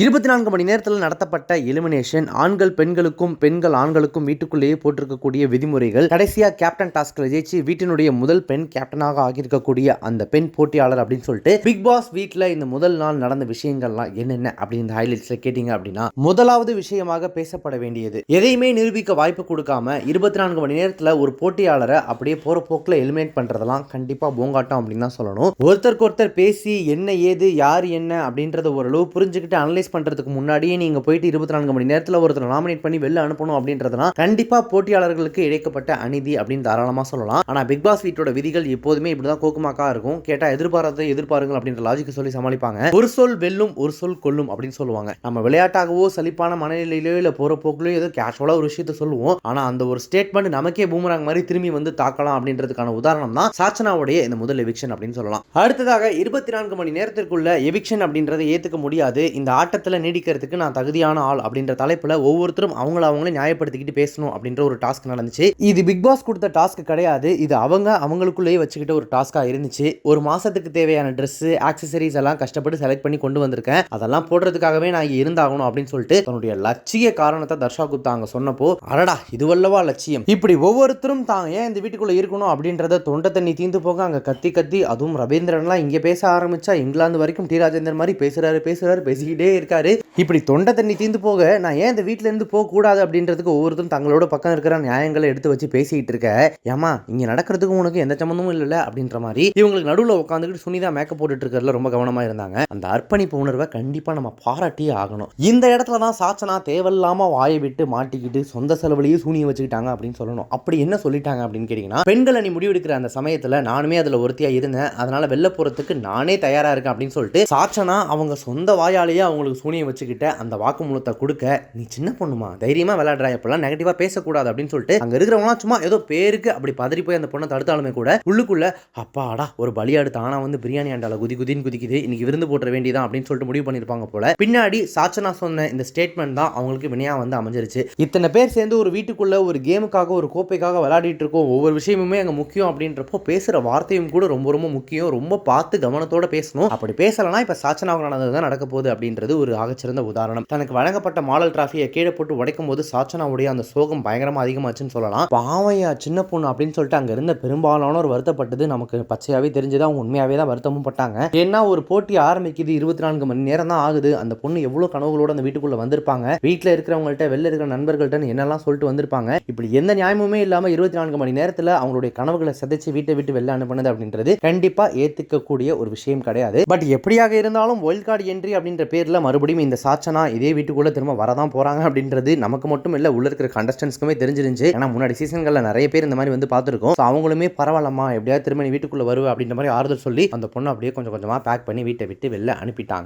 24 மணி நேரத்தில் நடத்தப்பட்ட எலிமினேஷன், ஆண்கள் பெண்களுக்கும் பெண்கள் ஆண்களுக்கும் வீட்டுக்குள்ளேயே போட்டிருக்கக்கூடிய விதிமுறைகள், கடைசியா கேப்டன் டாஸ்க்ல ஜெயிச்சு வீட்டினுடைய முதல் பெண் கேப்டனாக ஆகியிருக்கக்கூடிய அந்த பெண் போட்டியாளர் அப்படின்னு சொல்லிட்டு பிக் பாஸ் வீட்டில் இந்த முதல் நாள் நடந்த விஷயங்கள்லாம் என்னென்ன அப்படின்னு ஹைலைட்ஸ்ல கேட்டீங்க அப்படின்னா, முதலாவது விஷயமாக பேசப்பட வேண்டியது, எதையுமே நிரூபிக்க வாய்ப்பு கொடுக்காம 24 மணி நேரத்தில் ஒரு போட்டியாளரை அப்படியே போற போக்கில் எலிமினேட் பண்றதெல்லாம் கண்டிப்பா போங்காட்டம் அப்படின்னு தான் சொல்லணும். ஒருத்தருக்கு ஒருத்தர் பேசி என்ன ஏது யார் என்ன அப்படின்றத ஓரளவு புரிஞ்சுக்கிட்டு அனலைஸ் பண்றதுக்கு முன்னாடியே நீங்க போயிட்டு 24 மணி நேரத்தில் ஒருத்தர் நாமினேட் பண்ணி வெளில அனுப்பணும் அப்படின்றதுனா கண்டிப்பா போட்டியாளர்களுக்கு இழைக்கப்பட்ட அநீதி அப்படின்னு தாராளமா சொல்லலாம். ஆனா பிக் பாஸ் வீட்டோட விதிகள் எப்போதுமே இப்படிதான் கோக்குமாக்கா இருக்கும். கேட்டா எதிர்பாராத எதிர்பாருங்கள் அப்படின்ற லாஜிக் சொல்லி சமாளிப்பாங்க. ஒரு சொல் வெல்லும் ஒரு சொல் கொல்லும் அப்படின்னு சொல்லுவாங்க. நம்ம விளையாட்டாகவோ சலிப்பான மனநிலையிலோ இல்ல போற போக்குலோ ஏதோ கேஷுவலா ஒரு விஷயத்த சொல்லுவோம். ஆனா அந்த ஒரு ஸ்டேட்மெண்ட் நமக்கே பூமராங் மாதிரி திரும்பி வந்து தாக்கலாம் அப்படின்றதுக்கான உதாரணம் தான் சாச்சனாவுடைய இந்த முதல் எவிக்ஷன் அப்படின்னு சொல்லலாம். அடுத்ததாக 24 மணி நேரத்திற்குள்ள எவிக்ஷன் அப்படின்றத ஏத்துக்க முடியாது, இந்த ஆட்டத்தில் நீடிக்கிறதுக்கு நான் தகுதியான ஆள் அப்படின்ற தலைப்புல ஒவ்வொருத்தரும் அவங்களே நியாயப்படுத்திக்கிட்டு பேசணும் அப்படின்ற ஒரு டாஸ்க் நடந்துச்சு. இது பிக் பாஸ் கொடுத்த டாஸ்க் கிடையாது, இது அவங்களுக்குள்ளேயே வச்சுக்கிட்ட ஒரு டாஸ்கா இருந்துச்சு. ஒரு மாசத்துக்கு தேவையான ட்ரெஸ் ஆக்சசரிஸ் எல்லாம் கஷ்டப்பட்டு செலக்ட் பண்ணி கொண்டு வந்திருக்கேன், அதெல்லாம் போடுறதுக்காகவே நான் இருந்தாகணும் அப்படின்னு சொல்லிட்டு தன்னுடைய லட்சிய காரணத்தை தர்ஷா குப்தா அங்க சொன்னப்போ, அடடா இதுவல்லவா லட்சியம், இப்படி ஒவ்வொருத்தரும் தான் ஏன் இந்த வீட்டுக்குள்ள இருக்கணும் அப்படின்றத தொண்டை தண்ணி தீந்து போக அங்க கத்தி கத்தி, அதுவும் ரவீந்திரன்லாம் இங்க பேச ஆரம்பிச்சா இங்கிலாந்து வரைக்கும் டி ராஜேந்தர் மாதிரி பேசுறாரு பேசிக்கிட்டே இருக்காரு. இப்படி தொண்டை தண்ணி தீந்து போக நான் ஏன் இந்த வீட்டுல இருந்து போக கூடாது அப்படின்றதுக்கு ஒவ்வொருத்தரும் தங்களோட பக்கம் இருக்கிற நியாயங்களை எடுத்து வச்சு பேசிக்கிட்டு இருக்க, ஏமா இங்க நடக்கிறதுக்கு உனக்கு எந்த சம்பந்தமும் இல்ல அப்படின்ற மாதிரி இவங்களுக்கு நடுவில் உட்காந்துக்கிட்டு சுனிதா மேக்கப் போட்டுட்டு இருக்கிறதுல ரொம்ப கவனமா இருந்தாங்க. அந்த அர்ப்பணிப்பு உணர்வை கண்டிப்பா நம்ம பாராட்டியே ஆகணும். இந்த இடத்துல தான் சாச்சனா தேவையில்லாம வாயை விட்டு மாட்டிக்கிட்டு சொந்த செலவுலையும் சூனிய வச்சுக்கிட்டாங்க அப்படின்னு சொல்லணும். அப்படி என்ன சொல்லிட்டாங்க அப்படின்னு கேட்டீங்கன்னா, பெண்கள் அணி முடிவெடுக்கிற அந்த சமயத்துல நானுமே அதுல ஒருத்தியா இருந்தேன், அதனால வெளில போறதுக்கு நானே தயாரா இருக்கேன் அப்படின்னு சொல்லிட்டு சாச்சனா அவங்க சொந்த வாயாலேயே அவங்களுக்கு சூனிய வச்சுக்கிட்ட அந்த வாக்குமூலத்தை கொடுக்க, நீ சின்ன பொண்ணுமா தைரியமா விளையாடுறா, எப்பெல்லாம் நெகட்டிவா பேசக்கூடாது அப்படின்னு சொல்லிட்டு அங்க இருக்கிறவங்க சும்மா ஏதோ பேருக்கு அப்படி பதறி போய் அந்த பொண்ணை தடுத்தாலுமே கூட உள்ளுக்குள்ள அப்பாடா ஒரு பலியாடு தானா வந்து பிரியாணி ஆண்டால குதின்னு குதிக்குது, இன்னைக்கு விருந்து போட்டுற வேண்டியதான் அப்படின்னு சொல்லிட்டு முடிவு பண்ணிருப்பாங்க போல. பின்னாடி சாச்சனா சொன்ன இந்த ஸ்டேட்மெண்ட் தான் அவங்களுக்கு வினையா வந்து அமைஞ்சிருச்சு. இத்தனை பேர் சேர்ந்து ஒரு வீட்டுக்குள்ள ஒரு கேமுக்காக ஒரு கோப்பைக்காக விளையாடிட்டு இருக்கோம், ஒவ்வொரு விஷயமுமே அங்க முக்கியம் அப்படின்றப்போ பேசுற வார்த்தையும் கூட ரொம்ப ரொம்ப முக்கியம், ரொம்ப பார்த்து கவனத்தோட பேசணும். அப்படி பேசலனா இப்ப சாச்சனாவுக்கு நடந்ததுதான் நடக்க போகுது அப்படின்றது ஒரு ஆகச்சிறந்த உதாரணம். தனக்கு வழங்கப்பட்ட மாடல் டிராஃபியை கீழே போட்டு உடைக்கும் போது சாச்சனாவுடைய அந்த சோகம் பயங்கரமா அதிகமாச்சுன்னு சொல்லலாம். பாவையா சின்ன பொண்ணு அப்படின்னு சொல்லிட்டு அங்க இருந்த பெரும்பாலானோர் வருத்தப்பட்டது நமக்கு பச்சையாவே தெரிஞ்சது. அவங்க உண்மையாவே தான் வருத்தமும் பட்டாங்க. ஏன்னா ஒரு போட்டி ஆரம்பிக்குது, 24 மணி நேரம் தான் ஆகுது, அந்த பொண்ணு எவ்வளவு கனவுகளோட அந்த வீட்டுக்குள்ள வந்திருப்பாங்க, வீட்டுல இருக்கிறவங்கள்ட்ட வெளில இருக்கிற நண்பர்கள்ட்ட என்னெல்லாம் சொல்லிட்டு வந்திருப்பாங்க. இப்படி எந்த நியாயமுமே இல்லாம 24 மணி நேரத்துல அவங்களுடைய கனவுகளை சதைச்சு வீட்டை விட்டு வெளில அனுப்பினது அப்படின்றது கண்டிப்பா ஏத்துக்கக்கூடிய ஒரு விஷயம் கிடையாது. பட் எப்படியாக இருந்தாலும் வைல்ட் கார்டு என்ட்ரி அப்படின்ற பேர்ல மறுபடியும் இந்த சாச்சனா இதே வீட்டுக்குள்ள திரும்ப வரதான் போறாங்க அப்படின்றது நமக்கு மட்டும் இல்ல, உள்ள இருக்கிற கண்டஸ்டன்ஸ்க்குமே தெரிஞ்சிருந்துச்சு. ஏன்னா முன்னாடி சீசன்கள்ல நிறைய பேர் இந்த மாதிரி வந்து பார்த்துருக்கோம். அவங்களுமே பரவாயில்லமா எப்படியாவது திரும்ப நீ வீட்டுக்குள்ள வருவ அப்படின்ற மாதிரி ஆறுதல் சொல்லி அந்த பொண்ணு அப்படியே கொஞ்சம் கொஞ்சமா பேக் பண்ணி வீட்டை விட்டு வெளில அனுப்பிட்டாங்க.